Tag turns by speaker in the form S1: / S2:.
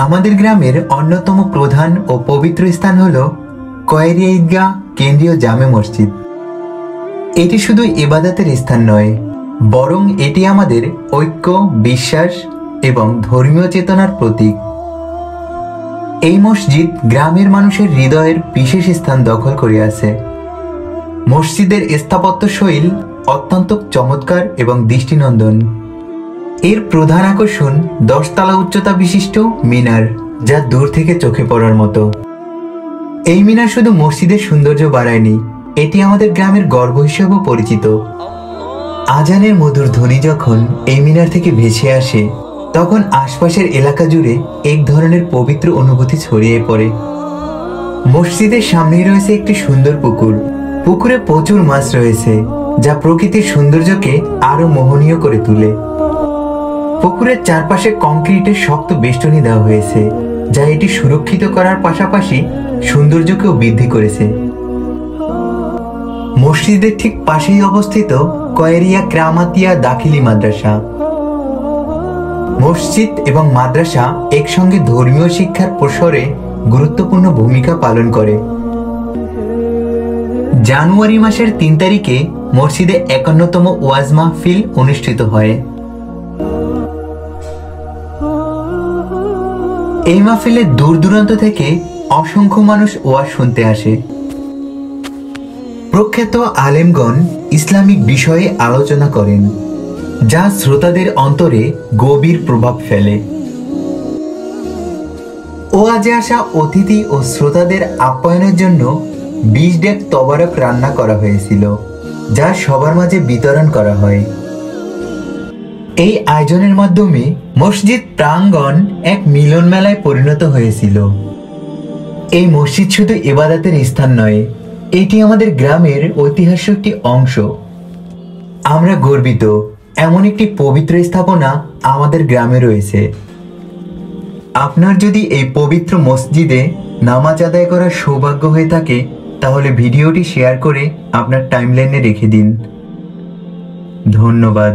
S1: আমাদের গ্রামের অন্যতম প্রধান ও পবিত্র স্থান হল কয়েরিয়া ঈদগাহ কেন্দ্রীয় জামে মসজিদ। এটি শুধু ইবাদতের স্থান নয়, বরং এটি আমাদের ঐক্য, বিশ্বাস এবং ধর্মীয় চেতনার প্রতীক। এই মসজিদ গ্রামের মানুষের হৃদয়ের বিশেষ স্থান দখল করে আছে। মসজিদের স্থাপত্য শৈলী অত্যন্ত চমৎকার এবং দৃষ্টিনন্দন। এর প্রধান আকর্ষণ 10 তলা উচ্চতা বিশিষ্ট মিনার, যা দূর থেকে চোখে পড়ার মতো। এই মিনার শুধু মসজিদের সৌন্দর্য বাড়ায়নি, এটি আমাদের গ্রামের গর্ব হিসেবেও পরিচিত। আজানের মধুর ধ্বনি যখন এই মিনার থেকে ভেসে আসে, তখন আশপাশের এলাকা জুড়ে এক ধরনের পবিত্র অনুভূতি ছড়িয়ে পড়ে। মসজিদের সামনেই রয়েছে একটি সুন্দর পুকুর। পুকুরে প্রচুর মাছ রয়েছে, যা প্রকৃতির সৌন্দর্যকে আরো মোহনীয় করে তোলে। পুকুরের চারপাশে কংক্রিটের শক্ত বেষ্টনী দেওয়া হয়েছে, যা এটি সুরক্ষিত করার পাশাপাশি সৌন্দর্যকেও বৃদ্ধি করেছে। মসজিদের ঠিক পাশেই অবস্থিত কয়েরিয়া ক্রামাতিয়া দাখিলি মাদ্রাসা। মসজিদ এবং মাদ্রাসা একসঙ্গে ধর্মীয় শিক্ষার প্রসারে গুরুত্বপূর্ণ ভূমিকা পালন করে। জানুয়ারি মাসের 3 তারিখে মসজিদে 51তম ওয়াজ মাহফিল অনুষ্ঠিত হয়। এই মাহফিলে দূর দূরান্ত থেকে অসংখ্য মানুষ ওয়াজ শুনতে আসে। প্রখ্যাত আলেমগণ ইসলামিক বিষয়ে আলোচনা করেন, যা শ্রোতাদের অন্তরে গভীর প্রভাব ফেলে। ওয়াজে আসা অতিথি ও শ্রোতাদের আপ্যায়নের জন্য 20 ডেক তবারক রান্না করা হয়েছিল, যা সবার মাঝে বিতরণ করা হয়। এই আয়োজনের মাধ্যমে মসজিদ প্রাঙ্গণ এক মিলন মেলায় পরিণত হয়েছিল। এই মসজিদ শুধু ইবাদতের স্থান নয়, এটি আমাদের গ্রামের ঐতিহাসিক একটি অংশ। আমরা গর্বিত এমন একটি পবিত্র স্থাপনা আমাদের গ্রামে রয়েছে। আপনার যদি এই পবিত্র মসজিদে নামাজ আদায় করার সৌভাগ্য হয়ে থাকে, তাহলে ভিডিওটি শেয়ার করে আপনার টাইমলাইনে রেখে দিন। ধন্যবাদ।